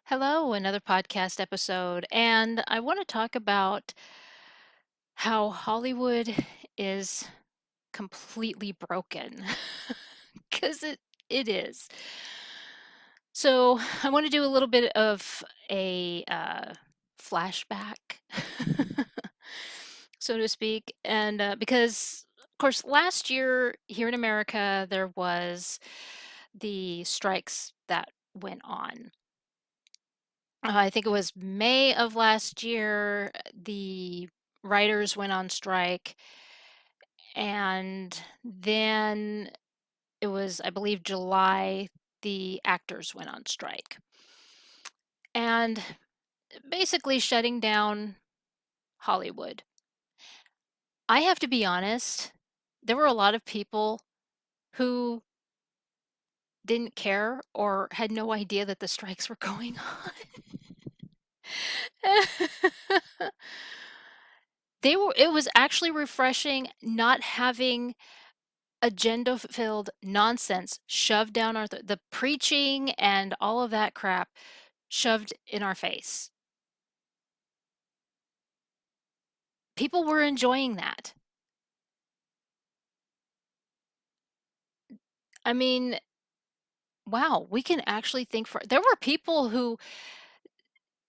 Hello, another podcast episode. And I want to talk about how Hollywood is completely broken. Because it is. So I want to do a little bit of a flashback, so to speak. And because, of course, last year here in America, there was the strikes that went on. I think it was May of last year, the writers went on strike, and then it was, I believe, July, the actors went on strike. And basically shutting down Hollywood. I have to be honest, there were a lot of people who didn't care or had no idea that the strikes were going on. It was actually refreshing not having agenda-filled nonsense shoved down the preaching and all of that crap shoved in our face. People were enjoying that. I mean, wow, we can actually think for there were people who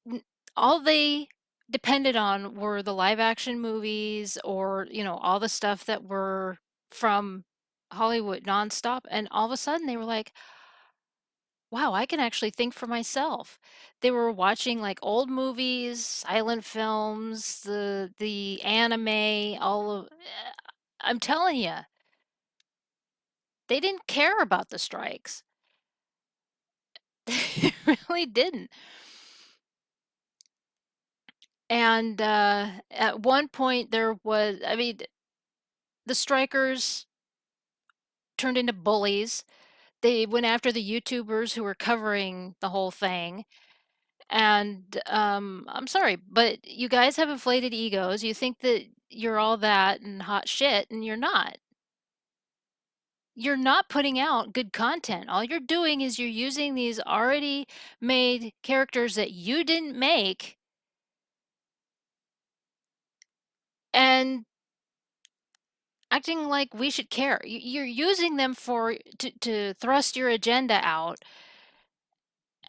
n all they depended on were the live action movies or, all the stuff that were from Hollywood nonstop, and all of a sudden they were like, wow, I can actually think for myself. They were watching like old movies, silent films, the anime, all of I'm telling you, they didn't care about the strikes. They really didn't. And at one point there was, I mean, the strikers turned into bullies. They went after the YouTubers who were covering the whole thing. And I'm sorry, but you guys have inflated egos. You think that you're all that and hot shit, and you're not. You're not putting out good content. All you're doing is you're using these already made characters that you didn't make and acting like we should care. You're using them to thrust your agenda out,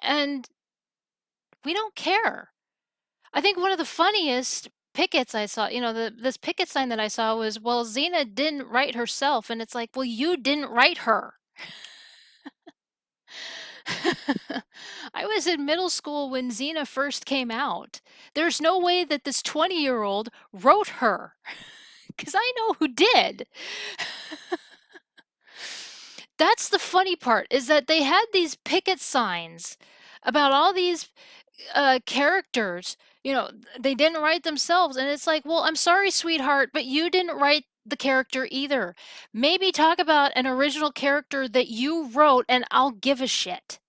and we don't care. I think one of the funniest pickets I saw, this picket sign that I saw was, well, Xena didn't write herself. And it's like, well, you didn't write her. I was in middle school when Xena first came out. There's no way that this 20-year-old wrote her, because I know who did. That's the funny part, is that they had these picket signs about all these characters, they didn't write themselves. And it's like, well, I'm sorry, sweetheart, but you didn't write the character either. Maybe talk about an original character that you wrote and I'll give a shit.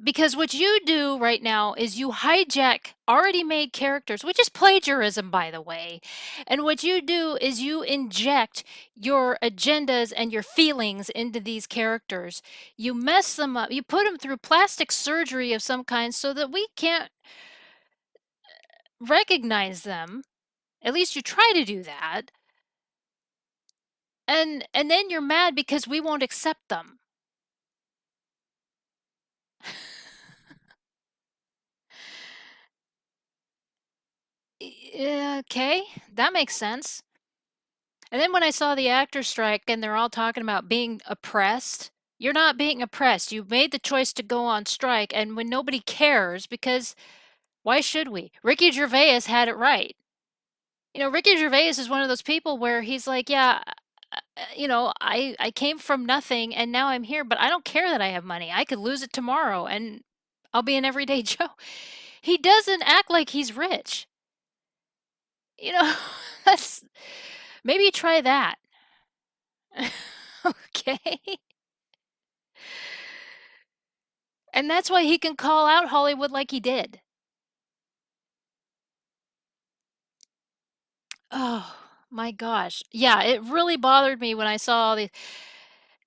Because what you do right now is you hijack already made characters, which is plagiarism, by the way. And what you do is you inject your agendas and your feelings into these characters. You mess them up. You put them through plastic surgery of some kind so that we can't recognize them. At least you try to do that. And then you're mad because we won't accept them. Okay, that makes sense. And then when I saw the actor strike and they're all talking about being oppressed, you're not being oppressed. You made the choice to go on strike, and when nobody cares, because why should we? Ricky Gervais had it right. Ricky Gervais is one of those people where he's like, yeah, I came from nothing and now I'm here, but I don't care that I have money. I could lose it tomorrow and I'll be an everyday Joe. He doesn't act like he's rich. You know, that's maybe try that. Okay. And that's why he can call out Hollywood like he did. Oh my gosh. Yeah, it really bothered me when I saw all these.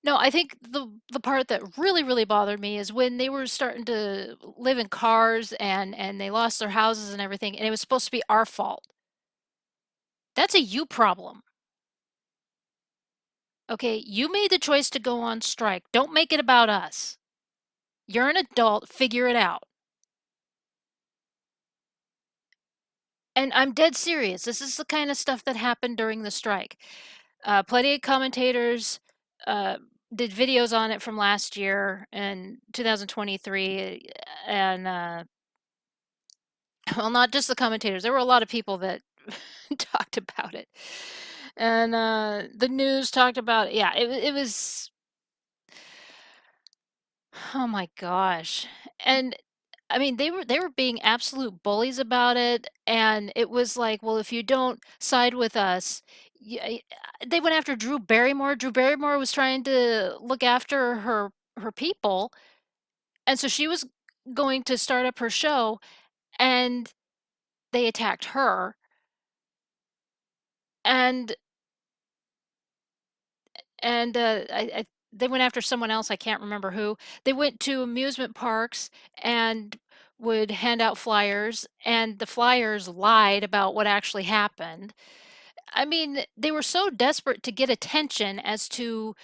No, I think the part that really, really bothered me is when they were starting to live in cars and they lost their houses and everything, and it was supposed to be our fault. That's a you problem. Okay, you made the choice to go on strike. Don't make it about us. You're an adult, figure it out. And I'm dead serious. This is the kind of stuff that happened during the strike. Plenty of commentators uh, did videos on it from last year and 2023, and well, not just the commentators. There were a lot of people that talked about it, and the news talked about it. Yeah, it was. Oh my gosh. And I mean, they were being absolute bullies about it, and it was like, well, if you don't side with us, they went after Drew Barrymore. Drew Barrymore was trying to look after her people, and so she was going to start up her show, and they attacked her, and I they went after someone else, I can't remember who. They went to amusement parks and would hand out flyers, and the flyers lied about what actually happened. I mean, they were so desperate to get attention as to,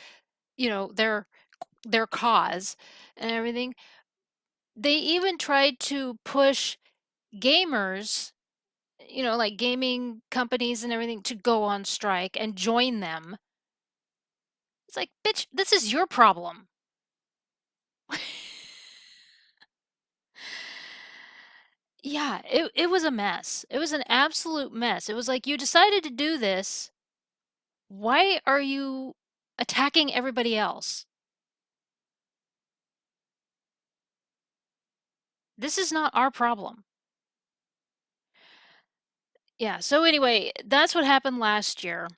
their cause and everything. They even tried to push gamers, like gaming companies and everything, to go on strike and join them. It's like, bitch, this is your problem. Yeah, it was a mess. It was an absolute mess. It was like, you decided to do this. Why are you attacking everybody else? This is not our problem. Yeah, so anyway, that's what happened last year.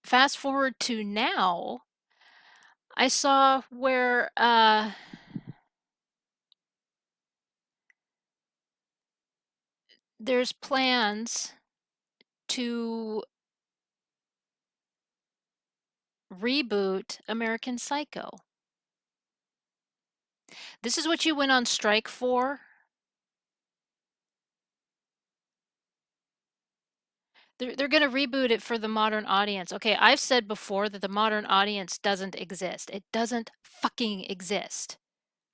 Fast forward to now, I saw where there's plans to reboot American Psycho. This is what you went on strike for. They're gonna reboot it for the modern audience. Okay, I've said before that the modern audience doesn't exist. It doesn't fucking exist.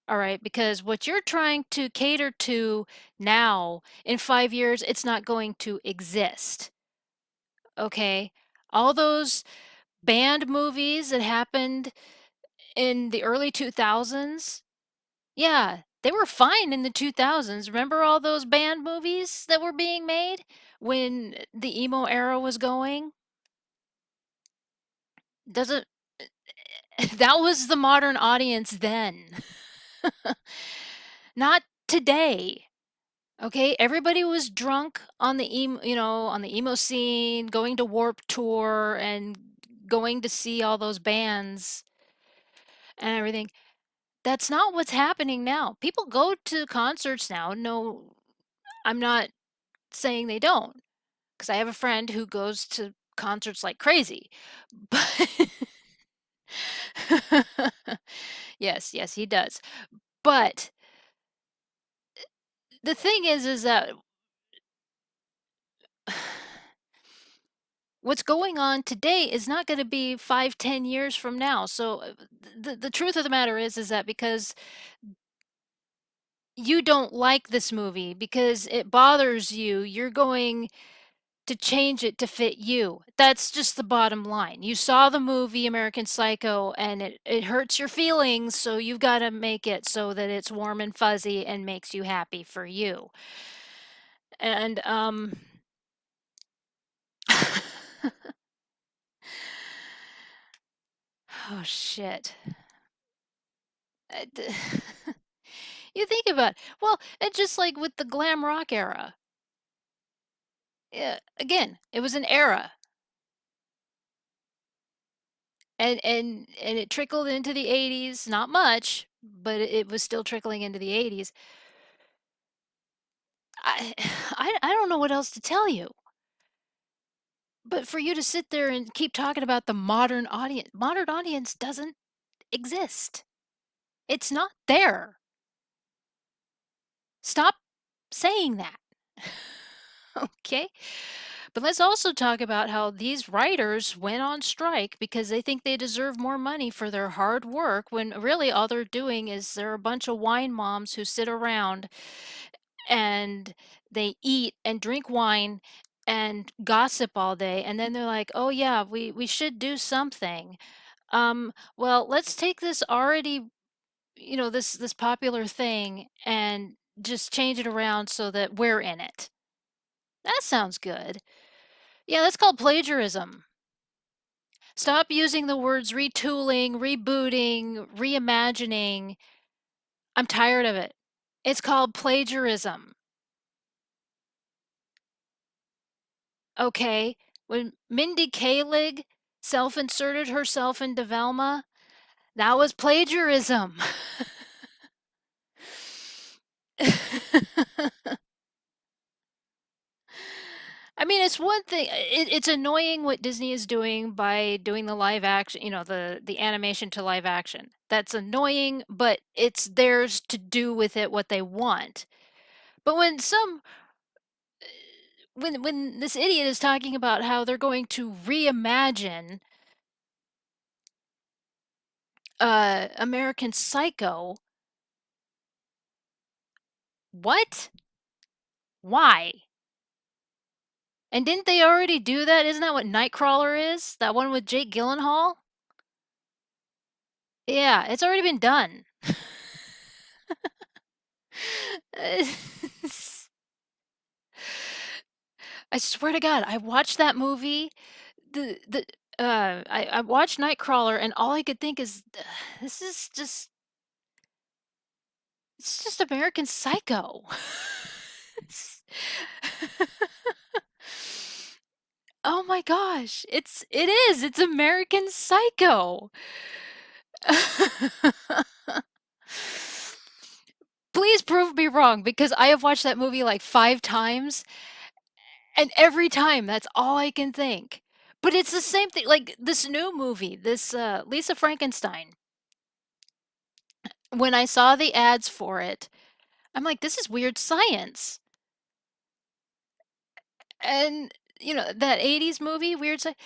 All right, because what you're trying to cater to now, in 5 years, it's not going to exist. Okay? All those banned movies that happened in the early 2000s, yeah, they were fine in the 2000s. Remember all those banned movies that were being made when the emo era was going? Doesn't that was the modern audience then. Not today. Okay, everybody was drunk on the on the emo scene, going to Warp Tour and going to see all those bands and everything. That's not what's happening now. People go to concerts now. No, I'm not saying they don't, because I have a friend who goes to concerts like crazy. But yes, yes, he does. But the thing is that what's going on today is not going to be 5, 10 years from now. So the truth of the matter is that because you don't like this movie, because it bothers you, you're going to change it to fit you. That's just the bottom line. You saw the movie American Psycho and it hurts your feelings, so you've got to make it so that it's warm and fuzzy and makes you happy for you. And oh shit. Uh, d- You think about it. Well, and just like with the glam rock era, again, it was an era, and it trickled into the 80s, not much, but it was still trickling into the 80s. I I don't know what else to tell you. But for you to sit there and keep talking about the modern audience doesn't exist. It's not there. Stop saying that. Okay? But let's also talk about how these writers went on strike because they think they deserve more money for their hard work when really all they're doing is they're a bunch of wine moms who sit around and they eat and drink wine and gossip all day, and then they're like, "Oh yeah, we should do something." Well, let's take this already, this popular thing and just change it around so that we're in it. That sounds good. Yeah, that's called plagiarism. Stop using the words retooling, rebooting, reimagining. I'm tired of it. It's called plagiarism. Okay? When Mindy Kaling self-inserted herself into Velma, that was plagiarism. I mean, it's one thing. It's annoying what Disney is doing by doing the live action, the animation to live action. That's annoying, but it's theirs to do with it what they want. But when this idiot is talking about how they're going to reimagine American Psycho, what? Why? And didn't they already do that? Isn't that what Nightcrawler is? That one with Jake Gyllenhaal? Yeah, it's already been done. I swear to God, I watched that movie. I watched Nightcrawler, and all I could think is, this is just it's just American Psycho. Oh my gosh, it's American Psycho. Please prove me wrong because I have watched that movie like 5 times, and every time that's all I can think. But it's the same thing, like this new movie, this Lisa Frankenstein. When I saw the ads for it, I'm like, this is weird science. And that 80s movie, Weird Science.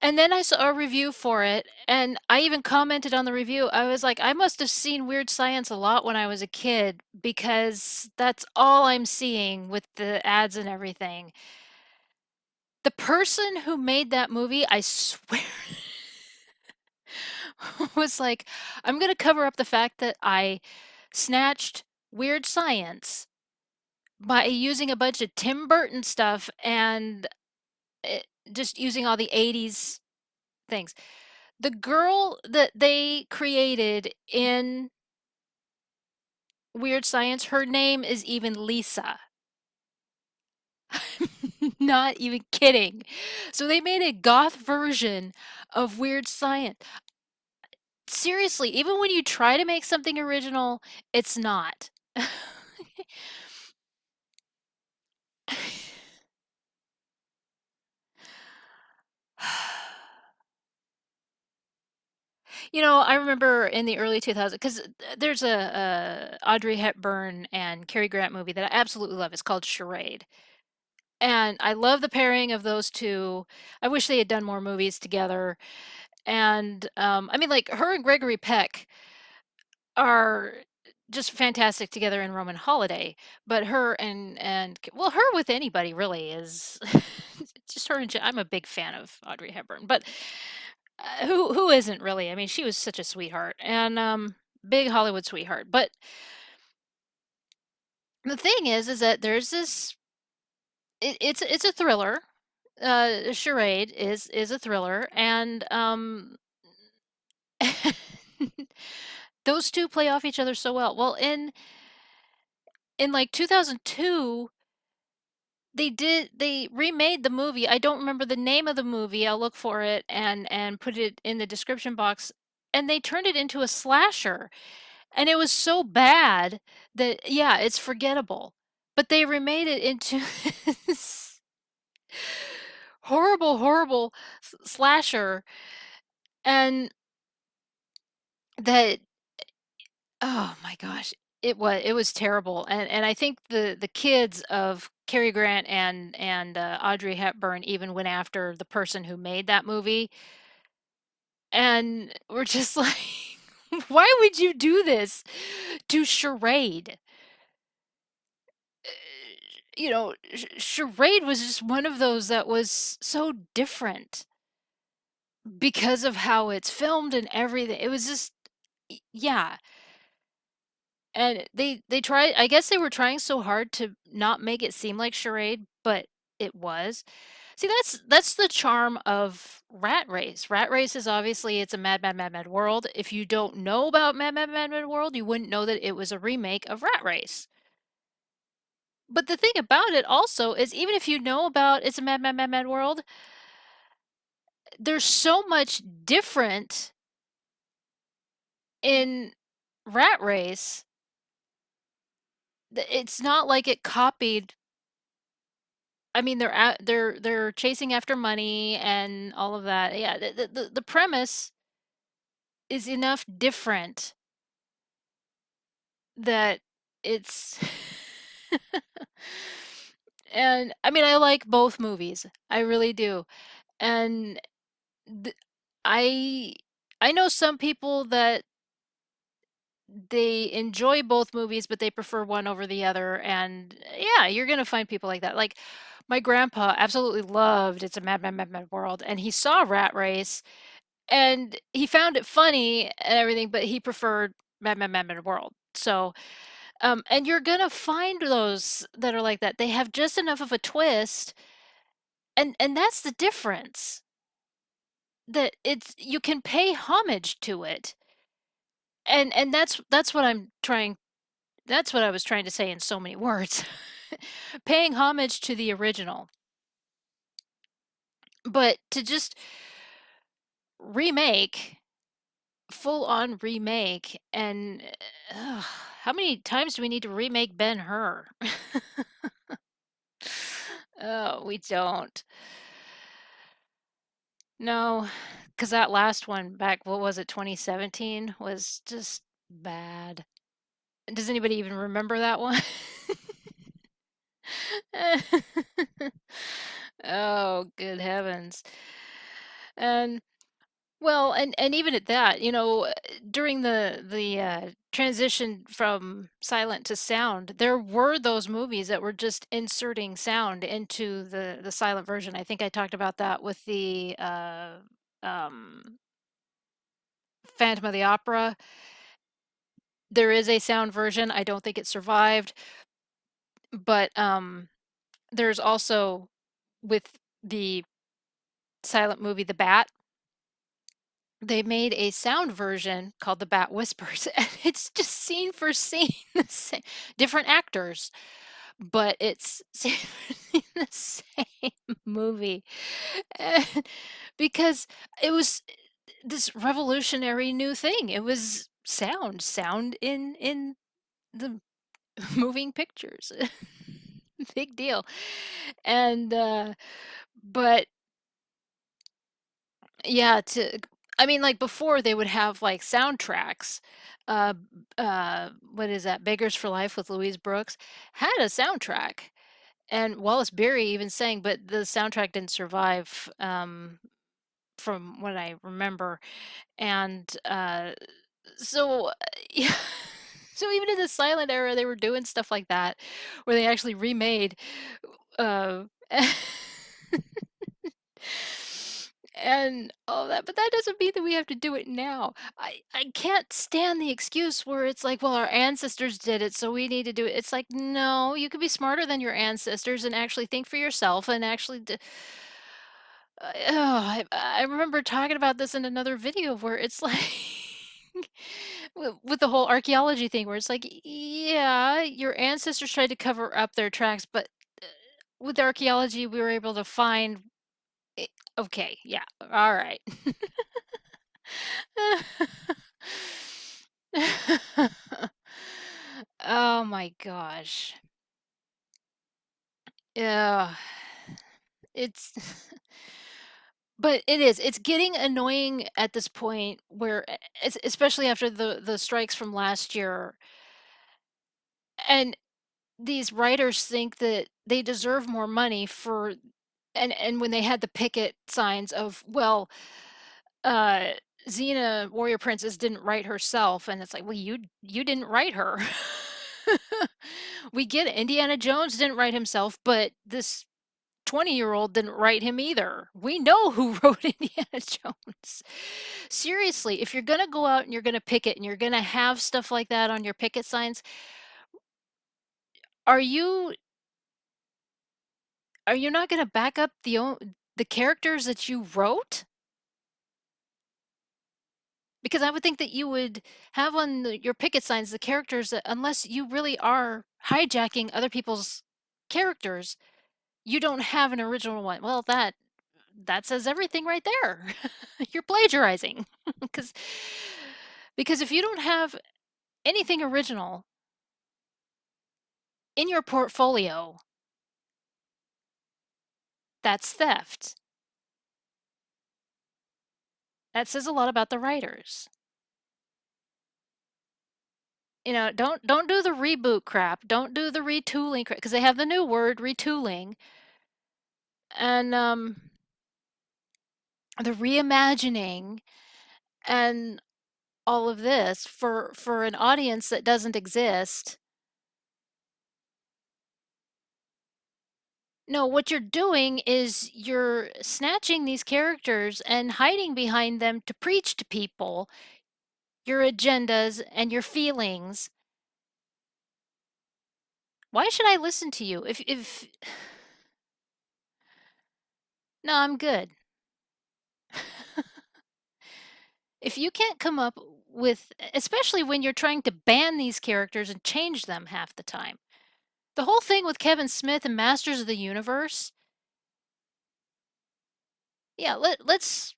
And then I saw a review for it, and I even commented on the review. I was like, I must have seen Weird Science a lot when I was a kid because that's all I'm seeing with the ads and everything. The person who made that movie, I swear, was like, I'm going to cover up the fact that I snatched Weird Science by using a bunch of Tim Burton stuff and just using all the 80s things. The girl that they created in Weird Science, her name is even Lisa. Not even kidding. So they made a goth version of Weird Science. Seriously, even when you try to make something original, it's not. I remember in the early 2000s because there's a Audrey Hepburn and Cary Grant movie that I absolutely love. It's called Charade. And I love the pairing of those two. I wish they had done more movies together. And I mean, like her and Gregory Peck are just fantastic together in Roman Holiday. But her and well, her with anybody really is just her. I'm a big fan of Audrey Hepburn, but who isn't really? I mean, she was such a sweetheart and big Hollywood sweetheart. But the thing is that there's this. It's a thriller. Charade is a thriller, and those two play off each other so well. Well, in like 2002, they remade the movie. I don't remember the name of the movie. I'll look for it and put it in the description box. And they turned it into a slasher, and it was so bad that yeah, it's forgettable. But they remade it into this horrible, horrible slasher, and that oh my gosh, it was terrible, and I think the kids of Cary Grant and Audrey Hepburn even went after the person who made that movie, and we're just like, "Why would you do this to Charade?" Charade was just one of those that was so different because of how it's filmed and everything. It was just yeah, and they tried I guess they were trying so hard to not make it seem like charade, but it was. See, that's the charm of Rat Race. Rat Race is obviously it's a Mad Mad Mad Mad World. If you don't know about Mad Mad Mad Mad World, you wouldn't know that it was a remake of Rat Race. But the thing about it also is even if you know about It's a Mad Mad Mad Mad World, there's so much different in Rat Race that it's not like it copied. I mean, they're chasing after money and all of that. Yeah, the premise is enough different that it's and I mean, I like both movies. I really do. And th- I I know some people that they enjoy both movies, but they prefer one over the other. And yeah, you're gonna find people like that. Like my grandpa absolutely loved It's a Mad Mad Mad Mad World, and he saw Rat Race, and he found it funny and everything, but he preferred Mad Mad Mad Mad World. So, and you're gonna find those that are like that. They have just enough of a twist, and that's the difference. That it's you can pay homage to it, and that's what I'm trying that's what I was trying to say in so many words. Paying homage to the original. But to just remake, full on remake, and how many times do we need to remake Ben-Hur? Oh, we don't. No, because that last one back, what was it, 2017, was just bad. Does anybody even remember that one? Oh, good heavens. And well, and even at that, during the transition from silent to sound, there were those movies that were just inserting sound into the silent version. I think I talked about that with the um, Phantom of the Opera. There is a sound version. I don't think it survived, but there's also with the silent movie The Bat. They made a sound version called The Bat Whispers, and it's just scene for scene the same, different actors, but it's scene for scene the same movie. And because it was this revolutionary new thing. It was sound in the moving pictures. Big deal. And but yeah, I mean, like before they would have like soundtracks. Uh, what is that? Beggars for Life with Louise Brooks had a soundtrack, and Wallace Beery even sang, but the soundtrack didn't survive, from what I remember. And so yeah, so even in the silent era, they were doing stuff like that, where they actually remade. Uh, and all that, but that doesn't mean that we have to do it now. I can't stand the excuse where it's like, well, our ancestors did it, so we need to do it. It's like, no, you can be smarter than your ancestors and actually think for yourself and actually I remember talking about this in another video where it's like with the whole archaeology thing where it's like, yeah, your ancestors tried to cover up their tracks, but with archaeology we were able to find it. Okay, yeah, all right. Oh my gosh. Yeah. It's But it is, it's getting annoying at this point where especially after the strikes from last year, and these writers think that they deserve more money for, and when they had the picket signs of, well, uh, Xena, Warrior Princess, didn't write herself, and it's like, well, you didn't write her. We get it. Indiana Jones didn't write himself, but this 20-year-old didn't write him either. We know who wrote Indiana Jones. Seriously, if you're gonna go out and you're gonna picket and you're gonna have stuff like that on your picket signs, are you are you not gonna back up the characters that you wrote? Because I would think that you would have on your picket signs the characters that, unless you really are hijacking other people's characters, you don't have an original one. Well, that says everything right there. You're plagiarizing. Because because if you don't have anything original in your portfolio, that's theft. That says a lot about the writers. Don't do the reboot crap. Don't do the retooling crap because they have the new word retooling, and the reimagining and all of this for an audience that doesn't exist. No, what you're doing is you're snatching these characters and hiding behind them to preach to people your agendas and your feelings. Why should I listen to you? If No, I'm good. If you can't come up with, especially when you're trying to ban these characters and change them half the time. The whole thing with Kevin Smith and Masters of the Universe, yeah, let's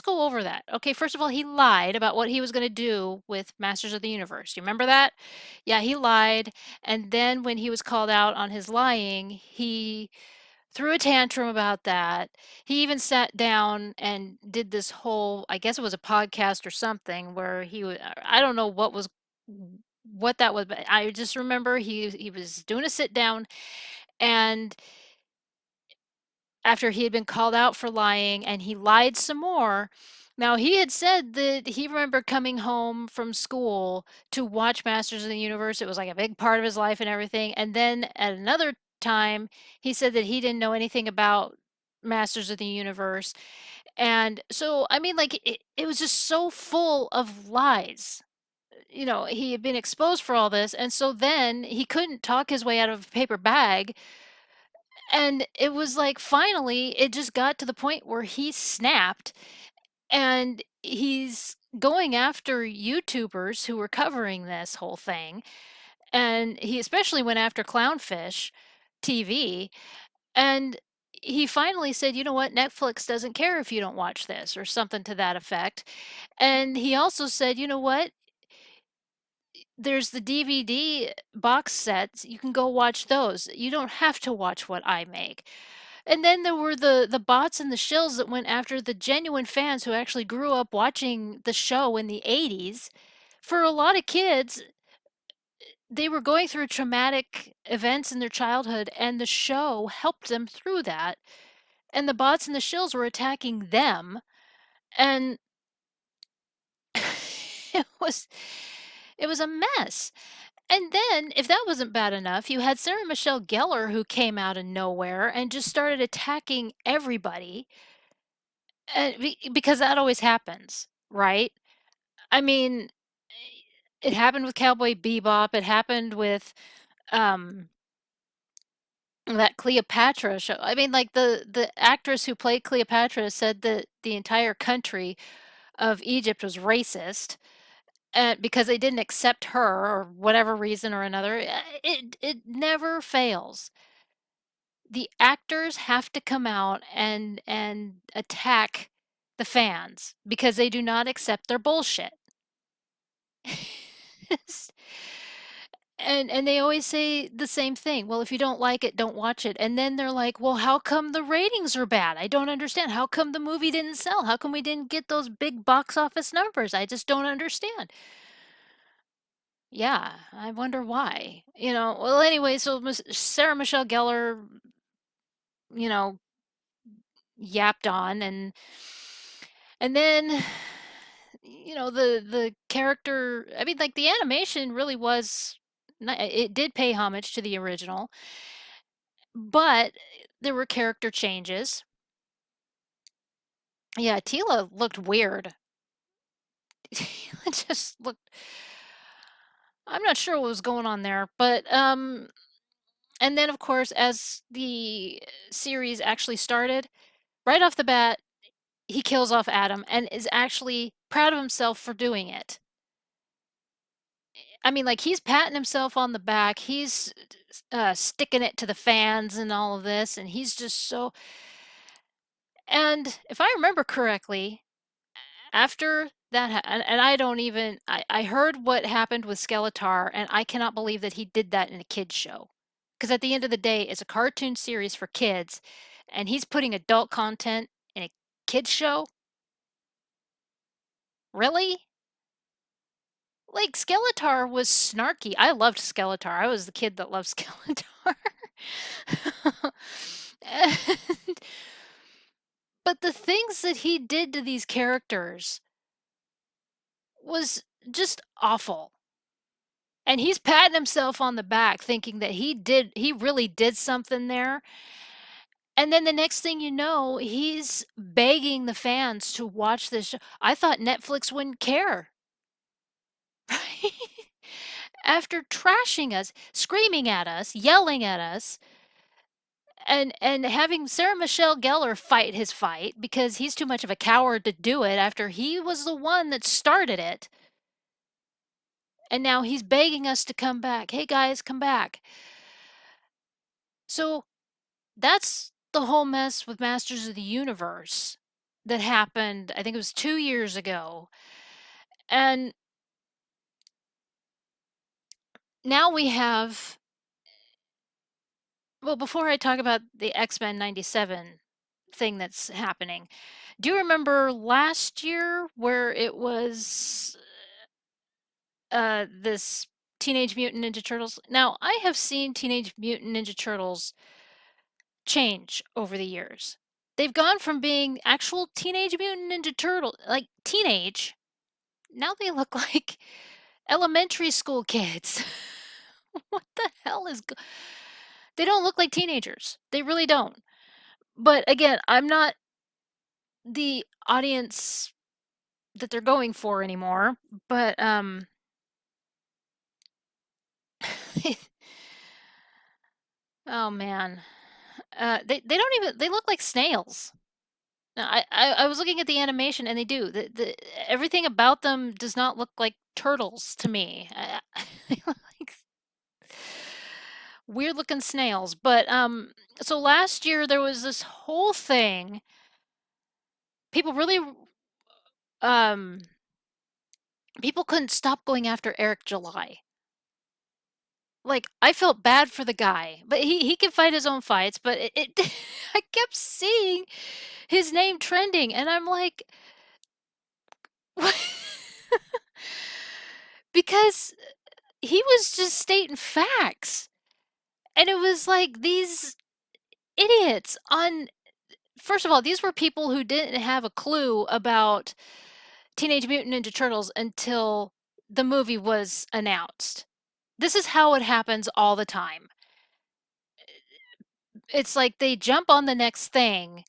go over that. Okay, first of all, he lied about what he was going to do with Masters of the Universe. You remember that? Yeah, he lied, and then when he was called out on his lying, he threw a tantrum about that. He even sat down and did this whole, I guess it was a podcast or something, where I don't know what that was, but I just remember he was doing a sit down, and after he had been called out for lying, and he lied some more. Now, he had said that he remembered coming home from school to watch Masters of the Universe. It was like a big part of his life and everything. And then at another time, he said that he didn't know anything about Masters of the Universe. And so, I mean, like, it was just so full of lies. He had been exposed for all this. And so then he couldn't talk his way out of a paper bag, and it was like finally it just got to the point where he snapped, and he's going after YouTubers who were covering this whole thing. And he especially went after Clownfish TV. And he finally said, you know what, Netflix doesn't care if you don't watch this, or something to that effect. And he also said, you know what, there's the DVD box sets, you can go watch those, you don't have to watch what I make. And then there were the bots and the shills that went after the genuine fans who actually grew up watching the show in the 80s. For a lot of kids, they were going through traumatic events in their childhood, and the show helped them through that. And the bots and the shills were attacking them. And it was it was a mess. And then, if that wasn't bad enough, you had Sarah Michelle Gellar, who came out of nowhere and just started attacking everybody. Because that always happens, right? I mean, it happened with Cowboy Bebop. It happened with um, that Cleopatra show. I mean, like the actress who played Cleopatra said that the entire country of Egypt was racist, because they didn't accept her or whatever reason or another. It never fails. The actors have to come out and attack the fans because they do not accept their bullshit. And they always say the same thing, "Well, if you don't like it, don't watch it." And then they're like, "Well, how come the ratings are bad? I don't understand. How come the movie didn't sell? How come we didn't get those big box office numbers? I just don't understand." Yeah, I wonder why. Well, anyway, so Sarah Michelle Gellar, you know, yapped on, and then the character, I mean, like, the animation really was it did pay homage to the original, but there were character changes. Yeah, Tila looked weird. Tila just looked, I'm not sure what was going on there, but and then of course as the series actually started, right off the bat, he kills off Adam and is actually proud of himself for doing it. I mean, like, he's patting himself on the back, he's sticking it to the fans and all of this, and he's just so. And if I remember correctly, after that, and I don't even, I heard what happened with Skeletor, and I cannot believe that he did that in a kids show. Because at the end of the day, it's a cartoon series for kids, and he's putting adult content in a kids show. Really? Like, Skeletor was snarky. I loved Skeletor. I was the kid that loved Skeletor. And, but the things that he did to these characters was just awful. And he's patting himself on the back thinking that he really did something there. And then the next thing you know, he's begging the fans to watch this show. I thought Netflix wouldn't care. Right? After trashing us, screaming at us, yelling at us, and having Sarah Michelle Gellar fight his fight because he's too much of a coward to do it after he was the one that started it. And now he's begging us to come back. Hey guys, come back. So that's the whole mess with Masters of the Universe that happened, I think it was 2 years ago. And now we have, well, before I talk about the X-Men 97 thing that's happening, do you remember last year where it was this Teenage Mutant Ninja Turtles? Now, I have seen Teenage Mutant Ninja Turtles change over the years. They've gone from being actual Teenage Mutant Ninja Turtle, like teenage. Now they look like elementary school kids. What the hell is they don't look like teenagers. They really don't. But again, I'm not the audience that they're going for anymore, but oh man. They don't even, they look like snails. No, I was looking at the animation and they do. Everything about them does not look like turtles to me. They look like weird looking snails. But so last year there was this whole thing. People really um people couldn't stop going after Eric July. Like, I felt bad for the guy, but he can fight his own fights, but it I kept seeing his name trending and I'm like, what? Because he was just stating facts. And it was like these idiots on, first of all, these were people who didn't have a clue about Teenage Mutant Ninja Turtles until the movie was announced. This is how it happens all the time. It's like they jump on the next thing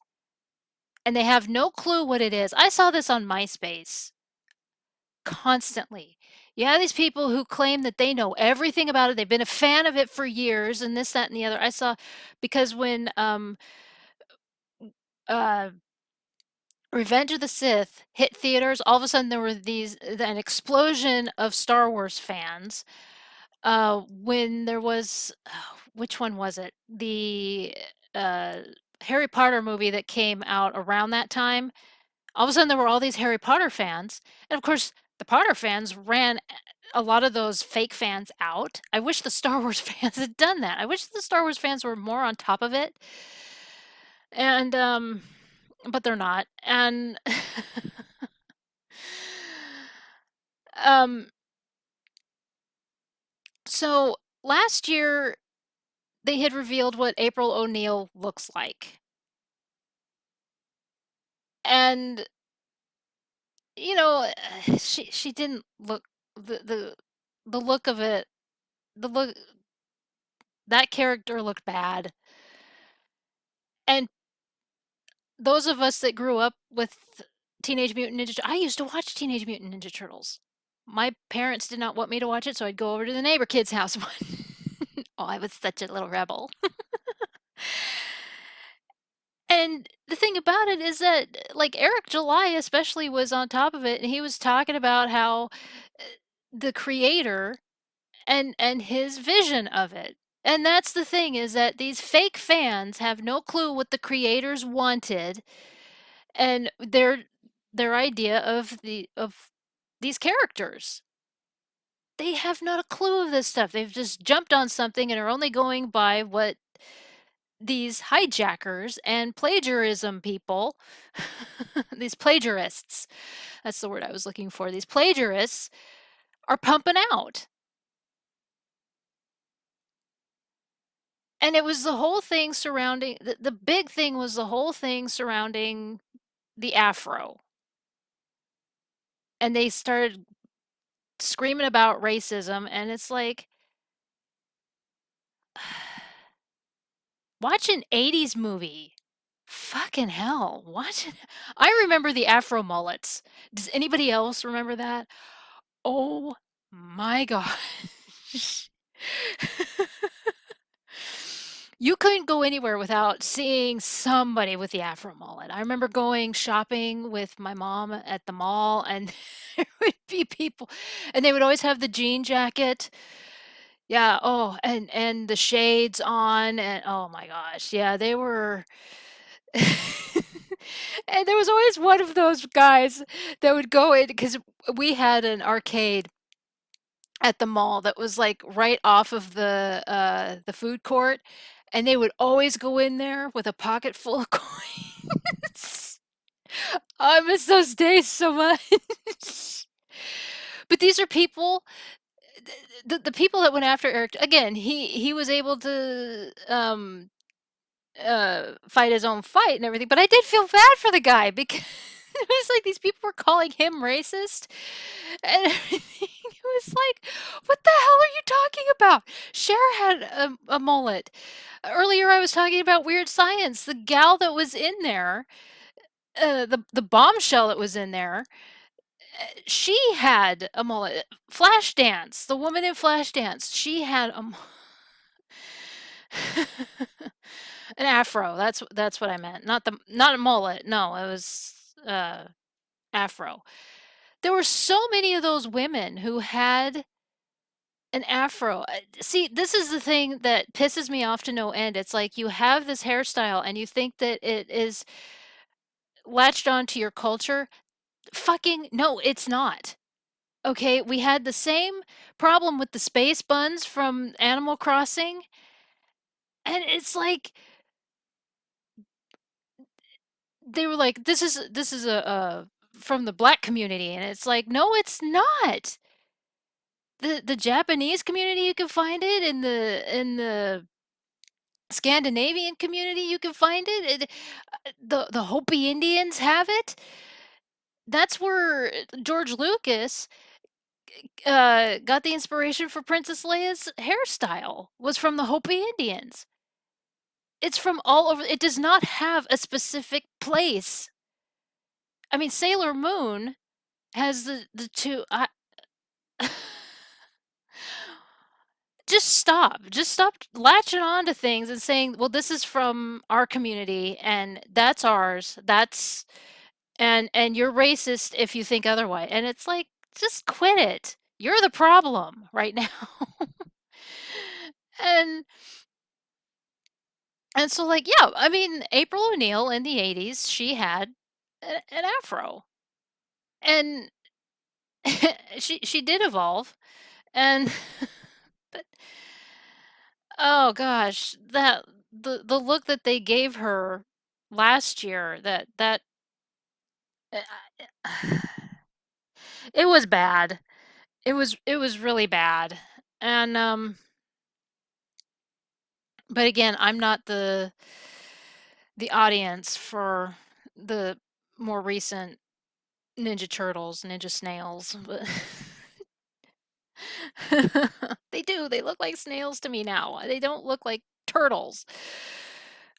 and they have no clue what it is. I saw this on MySpace constantly. You have these people who claim that they know everything about it. They've been a fan of it for years and this, that, and the other. I saw, because when uh Revenge of the Sith hit theaters, all of a sudden there were an explosion of Star Wars fans. When there was, oh, which one was it? The uh, Harry Potter movie that came out around that time. All of a sudden there were all these Harry Potter fans, and of course the Potter fans ran. a lot of those fake fans out. I wish the Star Wars fans had done that. I wish the Star Wars fans were more on top of it, and, but they're not, and um, so last year, they had revealed what April O'Neil looks like, and, you know, she didn't look the look of it the look that character looked bad, and those of us that grew up with Teenage Mutant Ninja I used to watch Teenage Mutant Ninja Turtles. My parents did not want me to watch it, so I'd go over to the neighbor kid's house. Oh, I was such a little rebel. And the thing about it is that, like, Eric July especially was on top of it, and he was talking about how, the creator and his vision of it. And that's the thing is that these fake fans have no clue what the creators wanted and their idea of these characters. They have not a clue of this stuff. They've just jumped on something and are only going by what these hijackers and plagiarism people, these plagiarists, that's the word I was looking for, these plagiarists are pumping out. And it was the whole thing surrounding the big thing was the whole thing surrounding the afro. And they started screaming about racism, and it's like, watch an 80s movie. Fucking hell. Watch it. I remember the afro mullets. Does anybody else remember that? Oh my gosh. You couldn't go anywhere without seeing somebody with the afro mullet. I remember going shopping with my mom at the mall, and there would be people, and they would always have the jean jacket. Yeah, oh, and the shades on, and oh my gosh, yeah, they were and there was always one of those guys that would go in because we had an arcade at the mall that was, like, right off of the food court, and they would always go in there with a pocket full of coins. I miss those days so much. But these are people the people that went after Eric again, he was able to, fight his own fight and everything, but I did feel bad for the guy because it was like these people were calling him racist and everything. It was like, what the hell are you talking about? Cher had a mullet. Earlier, I was talking about Weird Science. The gal that was in there, the bombshell that was in there, she had a mullet. Flashdance, the woman in Flashdance, she had an afro. That's what I meant. Not a mullet. No, it was afro. There were so many of those women who had an afro. See, this is the thing that pisses me off to no end. It's like you have this hairstyle and you think that it is latched onto your culture. Fucking no, it's not. Okay, we had the same problem with the space buns from Animal Crossing, and it's like they were like, this is a from the black community," and it's like, "No, it's not." The Japanese community, you can find it, in the Scandinavian community, you can find it, the Hopi Indians have it. That's where George Lucas, got the inspiration for Princess Leia's hairstyle, was from the Hopi Indians. It's from all over it does not have a specific place. I mean, Sailor Moon has the 2 I just stop latching on to things and saying, "Well, this is from our community, and that's ours, that's and you're racist if you think otherwise." And it's like, "Just quit it. You're the problem right now." And and so, like, yeah, I mean, April O'Neil in the '80s, she had an afro, and she did evolve. And but oh gosh, that the look that they gave her last year, that it was bad. It was really bad. And but again, I'm not the audience for the more recent Ninja Turtles, Ninja Snails, but they do. They look like snails to me now. They don't look like turtles.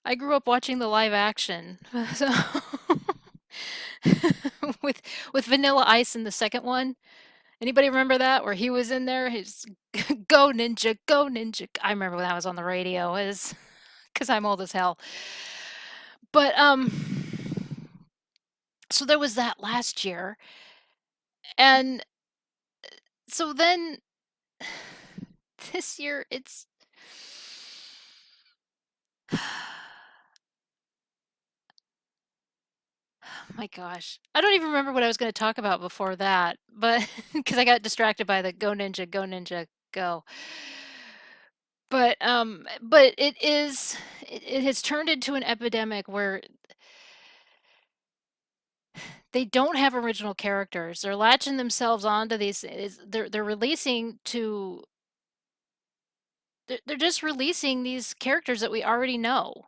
I grew up watching the live action. So with with Vanilla Ice in the second one. Anybody remember that where he was in there? His go ninja, go ninja. I remember when that was on the radio is cuz I'm old as hell. But so there was that last year. And so then this year it's my gosh. I don't even remember what I was going to talk about before that, but because I got distracted by the go ninja, go. But it has turned into an epidemic where they don't have original characters. They're latching themselves onto they're releasing to they're just releasing these characters that we already know.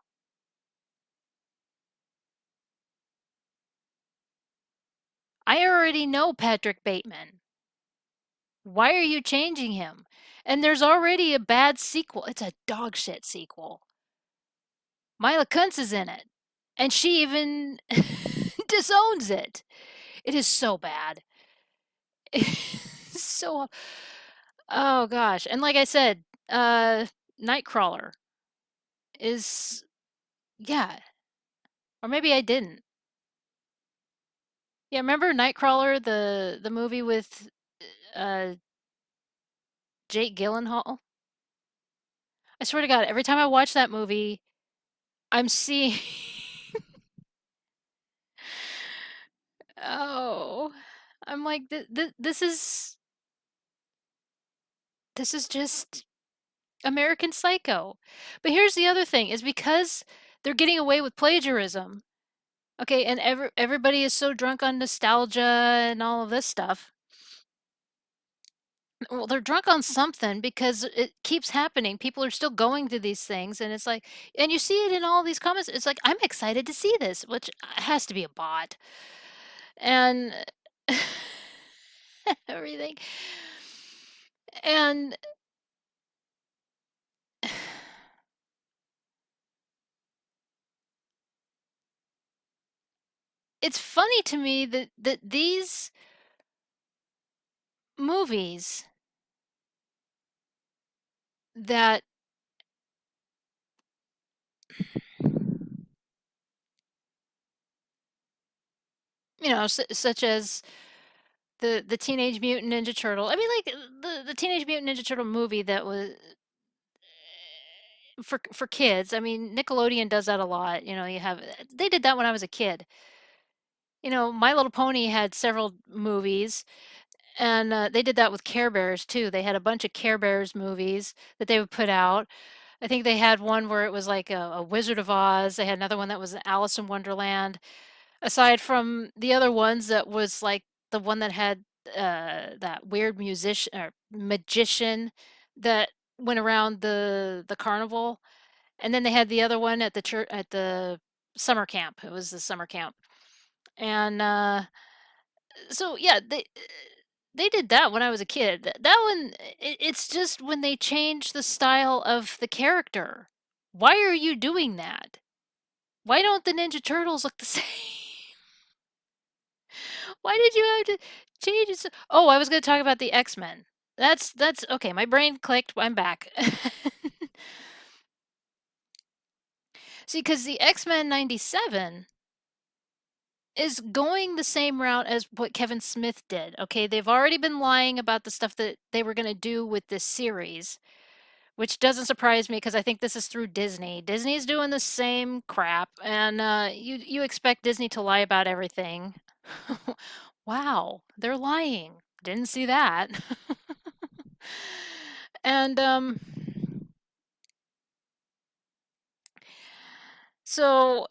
I already know Patrick Bateman. Why are you changing him? And there's already a bad sequel. It's a dog shit sequel. Mila Kunis is in it, and she even disowns it. It is so bad. So oh gosh, and like I said, Nightcrawler is yeah, or maybe I didn't. Yeah, remember Nightcrawler, the movie with uh Jake Gyllenhaal? I swear to God, every time I watch that movie, I'm seeing oh, I'm like this is just American Psycho. But here's the other thing is because they're getting away with plagiarism. Okay, and everybody is so drunk on nostalgia and all of this stuff. Well, they're drunk on something because it keeps happening. People are still going to these things, and it's like, and you see it in all these comments. It's like, I'm excited to see this, which has to be a bot, and everything. And it's funny to me that these movies that such as the Teenage Mutant Ninja Turtle. I mean, like the Teenage Mutant Ninja Turtle movie that was for kids. I mean, Nickelodeon does that a lot. They did that when I was a kid. My Little Pony had several movies, and they did that with Care Bears too. They had a bunch of Care Bears movies that they would put out. I think they had one where it was like a Wizard of Oz. They had another one that was Alice in Wonderland. Aside from the other ones, that was like the one that had that weird musician or magician that went around the carnival. And then they had the other one at the church at the summer camp. It was the summer camp. And so yeah, they did that when I was a kid. That one, it's just when they change the style of the character. Why are you doing that? Why don't the Ninja Turtles look the same? Why did you have to change it? Oh, I was going to talk about the X-Men. That's okay. My brain clicked. I'm back. See, because the X-Men '97 is going the same route as what Kevin Smith did. Okay, they've already been lying about the stuff that they were going to do with this series, which doesn't surprise me because I think this is through Disney. Disney's doing the same crap, and you expect Disney to lie about everything. Wow, they're lying. Didn't see that. And so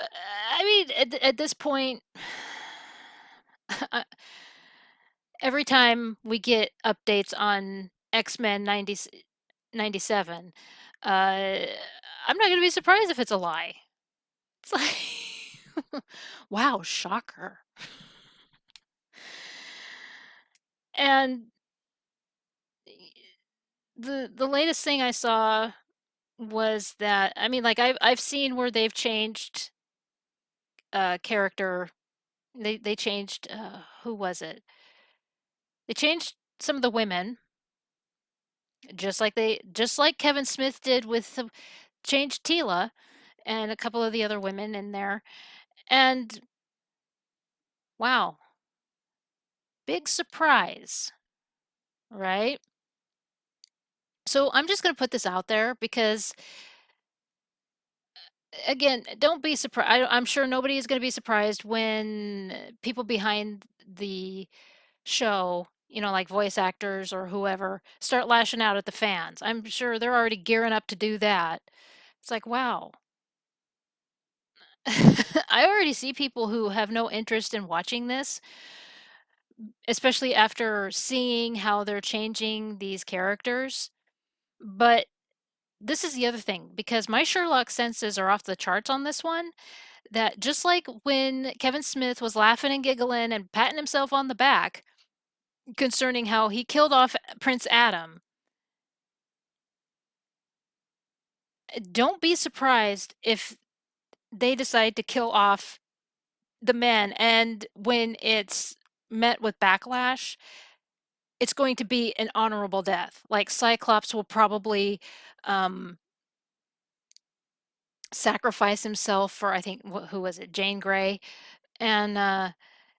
I mean, at this point, every time we get updates on X-Men 97, I'm not going to be surprised if it's a lie. It's like, wow, shocker. And the latest thing I saw was that, I mean, like I've seen where they've changed character. They changed who was it? They changed some of the women, just like Kevin Smith did with the changed Tila and a couple of the other women in there. And wow, big surprise, right? So I'm just going to put this out there because, again, don't be surprised. I'm sure nobody is going to be surprised when people behind the show, like voice actors or whoever, start lashing out at the fans. I'm sure they're already gearing up to do that. It's like, wow. I already see people who have no interest in watching this, especially after seeing how they're changing these characters. But this is the other thing, because my Sherlock senses are off the charts on this one. That just like when Kevin Smith was laughing and giggling and patting himself on the back concerning how he killed off Prince Adam, don't be surprised if they decide to kill off the men, and when it's met with backlash, it's going to be an honorable death. Like Cyclops will probably um, sacrifice himself for, I think, who was it, Jane Grey, and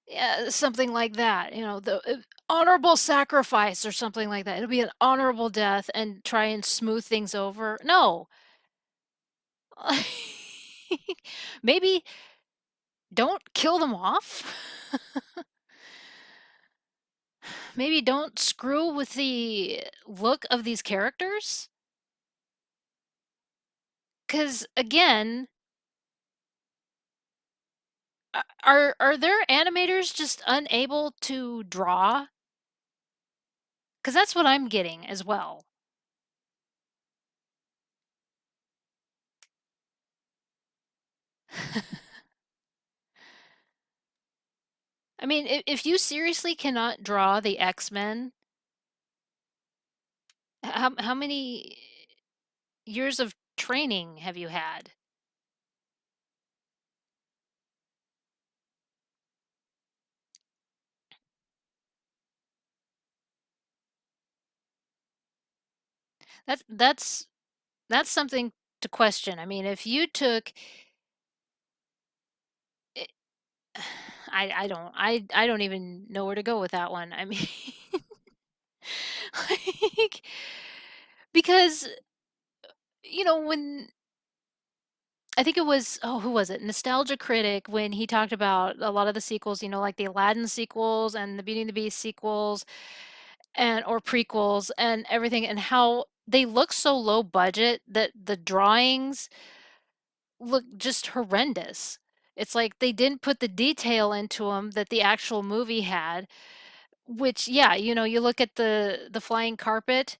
yeah, something like that. The honorable sacrifice or something like that. It'll be an honorable death and try and smooth things over. No. Maybe don't kill them off. Maybe don't screw with the look of these characters. Because again, are their animators just unable to draw? Because that's what I'm getting as well. I mean, if you seriously cannot draw the X-Men, how many years of training have you had? That's that's something to question. I mean, if you took it, I don't even know where to go with that one. I mean, like, because when I think it was, oh, who was it? Nostalgia Critic, when he talked about a lot of the sequels, like the Aladdin sequels and the Beauty and the Beast sequels, and or prequels and everything, and how they look so low budget that the drawings look just horrendous. It's like they didn't put the detail into them that the actual movie had, which, yeah, you look at the flying carpet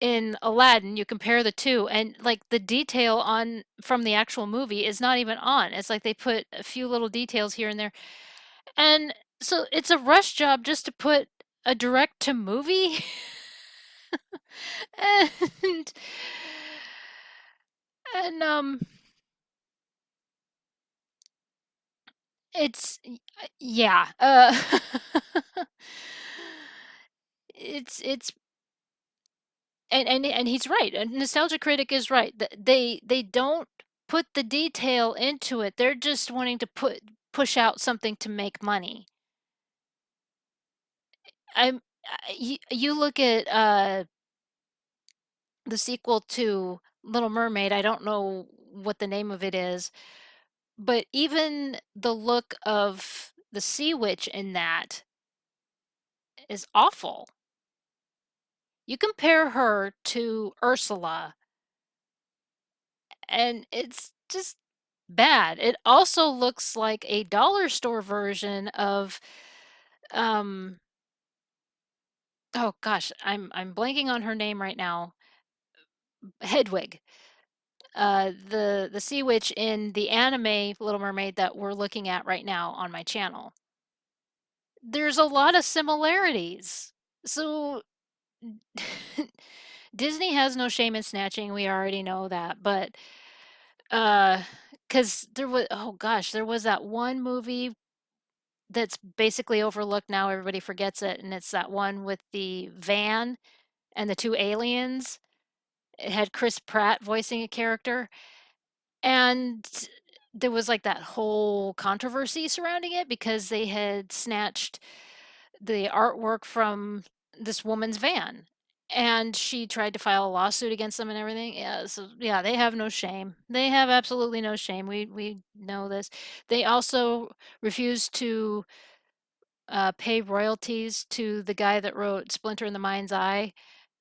in Aladdin, you compare the two, and like the detail on from the actual movie is not even on. It's like they put a few little details here and there. And so it's a rush job just to put a direct to movie. and and it's yeah, it's and he's right. A nostalgia critic is right. They don't put the detail into it. They're just wanting to push out something to make money. I'm you look at the sequel to Little Mermaid. I don't know what the name of it is, but even the look of the sea witch in that is awful. You compare her to Ursula, and it's just bad. It also looks like a dollar store version of, um oh gosh, I'm blanking on her name right now. Hedwig, the sea witch in the anime Little Mermaid that we're looking at right now on my channel. There's a lot of similarities. So Disney has no shame in snatching, we already know that, but, uh, because there was, oh gosh, there was that one movie that's basically overlooked now, everybody forgets it, and it's that one with the van and the 2 aliens. It had Chris Pratt voicing a character, and there was, like, that whole controversy surrounding it because they had snatched the artwork from this woman's van, and she tried to file a lawsuit against them and everything. Yeah, so yeah, they have no shame. They have absolutely no shame. We know this. They also refused to pay royalties to the guy that wrote Splinter in the Mind's Eye,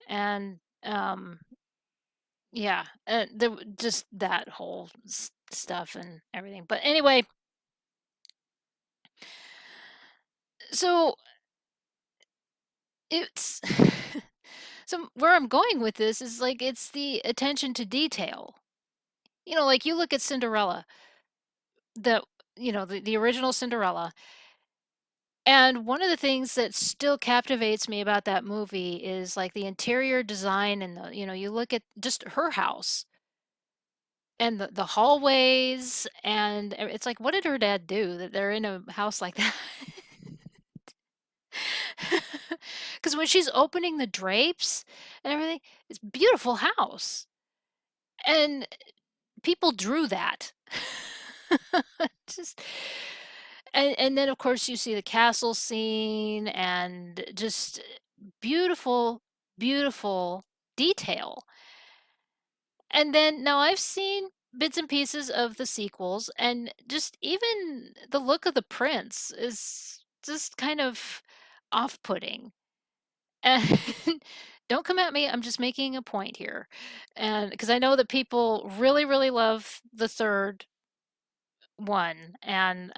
and yeah, just that whole stuff and everything. But anyway, so it's so where I'm going with this is like it's the attention to detail. Like you look at Cinderella, the the original Cinderella, and one of the things that still captivates me about that movie is like the interior design and you look at just her house and the hallways and it's like what did her dad do that they're in a house like that? Because when she's opening the drapes and everything, it's a beautiful house. And people drew that. Just and then of course you see the castle scene and just beautiful, beautiful detail. And then now I've seen bits and pieces of the sequels, and just even the look of the prince is just kind of off-putting. And don't come at me, I'm just making a point here. And because I know that people really, really love the third one and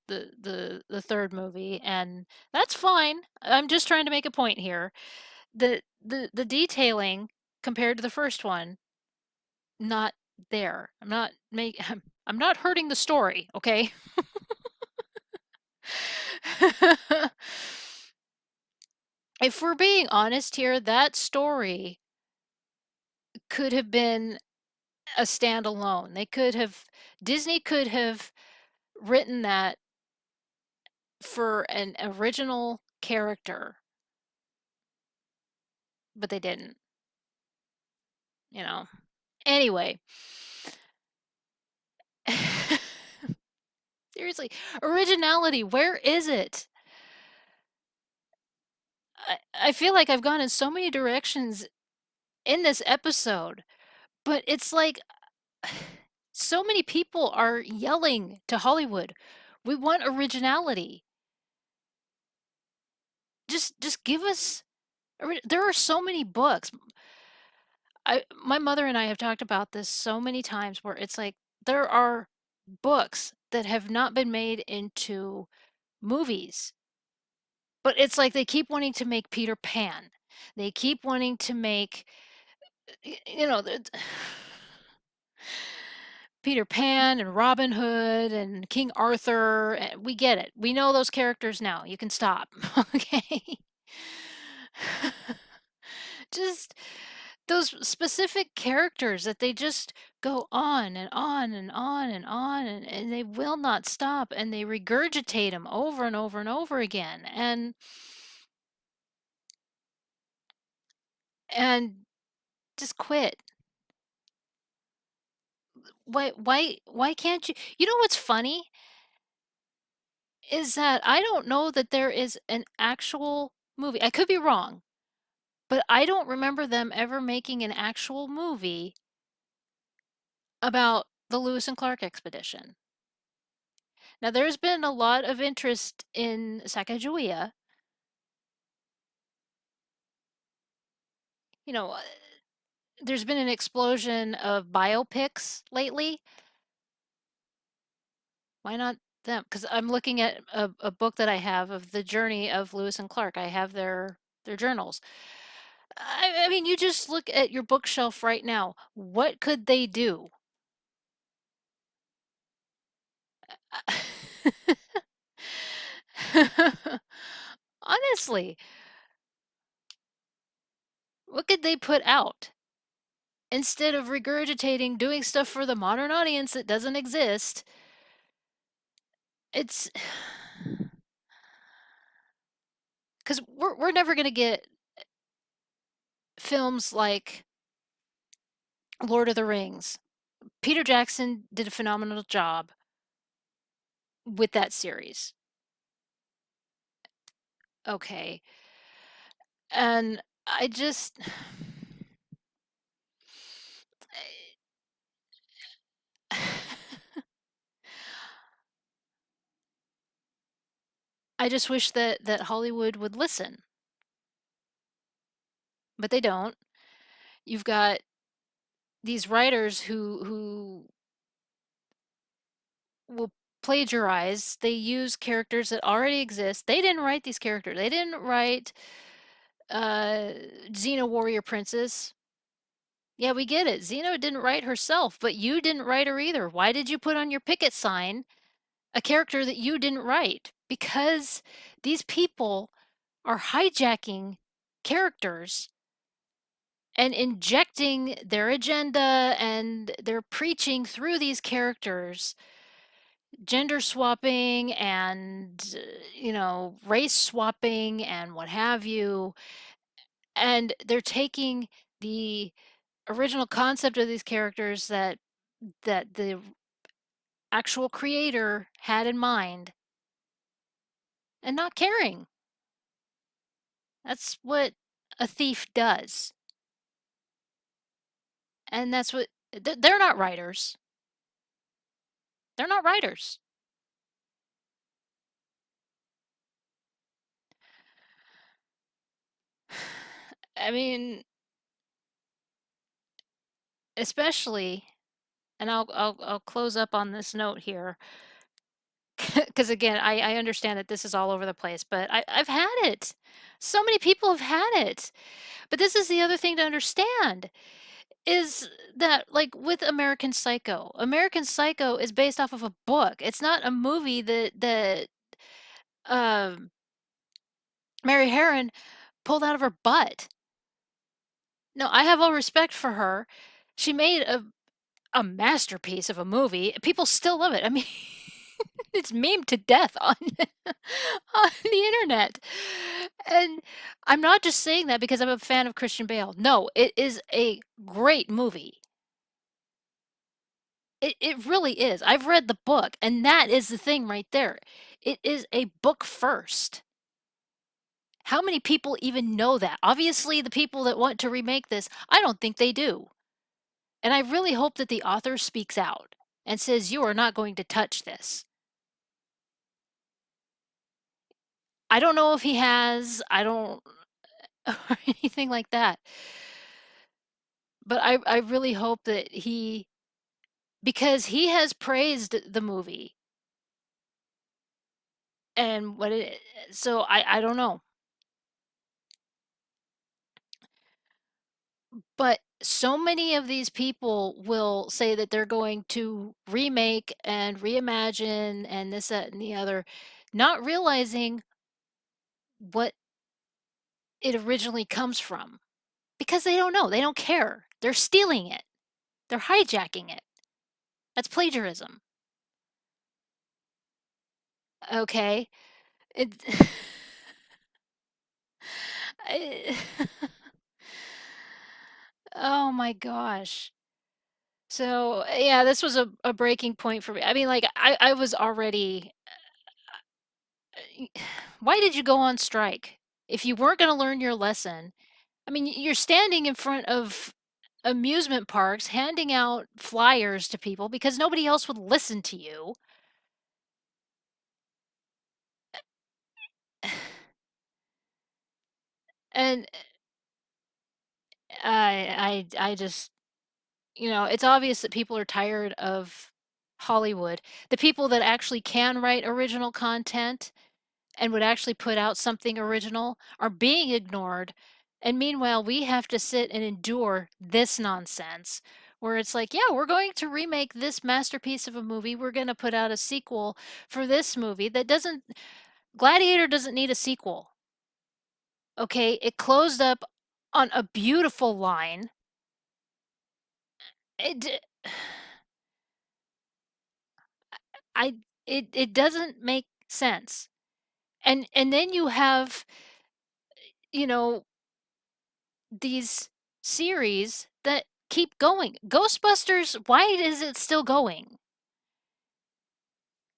the third movie, and that's fine. I'm just trying to make a point here. The detailing compared to the first one, not there. I'm not hurting the story, okay? If we're being honest here, that story could have been a standalone. Disney could have written that for an original character, but they didn't, you know. Anyway, seriously, originality, where is it? I feel like I've gone in so many directions in this episode, but it's like so many people are yelling to Hollywood, "We want originality. Just give us." There are so many books. My mother and I have talked about this so many times where it's like there are books that have not been made into movies, but it's like they keep wanting to make Peter Pan. They keep wanting to make, the Peter Pan and Robin Hood and King Arthur. We get it. We know those characters now. You can stop. Okay. Just those specific characters that they just go on and on and on and on and they will not stop and they regurgitate them over and over and over again and just quit. Why can't you know what's funny is that I don't know that there is an actual movie. I could be wrong, but I don't remember them ever making an actual movie about the Lewis and Clark expedition. Now, there's been a lot of interest in Sacagawea, you know, there's been an explosion of biopics lately. Why not them? Because I'm looking at a book that I have of the journey of Lewis and Clark. I have their journals. I mean, you just look at your bookshelf right now. What could they do? Honestly, what could they put out instead of regurgitating doing stuff for the modern audience that doesn't exist? It's because we're never going to get films like Lord of the Rings. Peter Jackson did a phenomenal job with that series. Okay. And I just I just wish that Hollywood would listen, but they don't. You've got these writers who will plagiarize. They use characters that already exist. They didn't write these characters. They didn't write uh Xena Warrior Princess. Yeah, we get it. Xena didn't write herself, but you didn't write her either. Why did you put on your picket sign a character that you didn't write? Because these people are hijacking characters and injecting their agenda and their preaching through these characters, gender swapping and race swapping and what have you. And they're taking the original concept of these characters that the actual creator had in mind and not caring. That's what a thief does. And that's what they're not writers. They're not writers. I mean, especially, and I'll close up on this note here, because again, I understand that this is all over the place, but I've had it. So many people have had it. But this is the other thing to understand is that, like with American Psycho is based off of a book. It's not a movie that um, Mary Harron pulled out of her butt. No, I have all respect for her. She made a masterpiece of a movie. People still love it. I mean, it's memed to death on on the internet. And I'm not just saying that because I'm a fan of Christian Bale. No, it is a great movie. It really is. I've read the book, and that is the thing right there. It is a book first. How many people even know that? Obviously, the people that want to remake this, I don't think they do. And I really hope that the author speaks out and says, "You are not going to touch this." I don't know if he has, I don't, or anything like that. But I really hope that because he has praised the movie and so I don't know. But so many of these people will say that they're going to remake and reimagine and this, that, and the other, not realizing what it originally comes from because they don't know. They don't care. They're stealing it, they're hijacking it. That's plagiarism. Okay. It, I- oh my gosh. So yeah, this was a breaking point for me. I mean, like I was already why did you go on strike? If you weren't going to learn your lesson, I mean, you're standing in front of amusement parks handing out flyers to people because nobody else would listen to you. And I just, it's obvious that people are tired of Hollywood. The people that actually can write original content and would actually put out something original are being ignored. And meanwhile, we have to sit and endure this nonsense where it's like, yeah, we're going to remake this masterpiece of a movie. We're going to put out a sequel for this movie that doesn't, Gladiator doesn't need a sequel. Okay. It closed up on a beautiful line. It, I, it doesn't make sense. And then you have, you know, these series that keep going. Ghostbusters, why is it still going?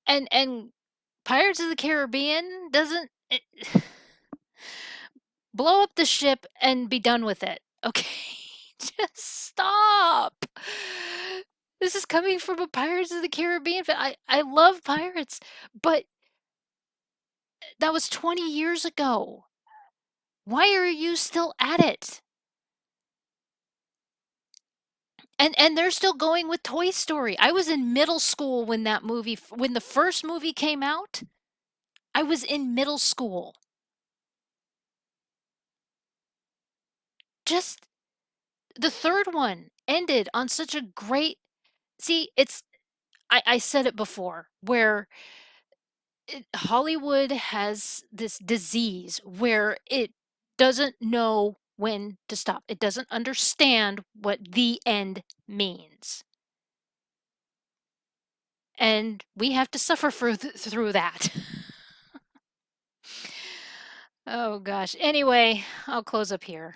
And Pirates of the Caribbean doesn't blow up the ship and be done with it. Okay. Just stop. This is coming from a Pirates of the Caribbean fan. I love pirates, but that was 20 years ago. Why are you still at it? And they're still going with Toy Story. I was in middle school when when the first movie came out. I was in middle school. Just the third one ended on such a great. See, I said it before, where Hollywood has this disease where it doesn't know when to stop. It doesn't understand what the end means. And we have to suffer through that. Oh gosh. Anyway, I'll close up here.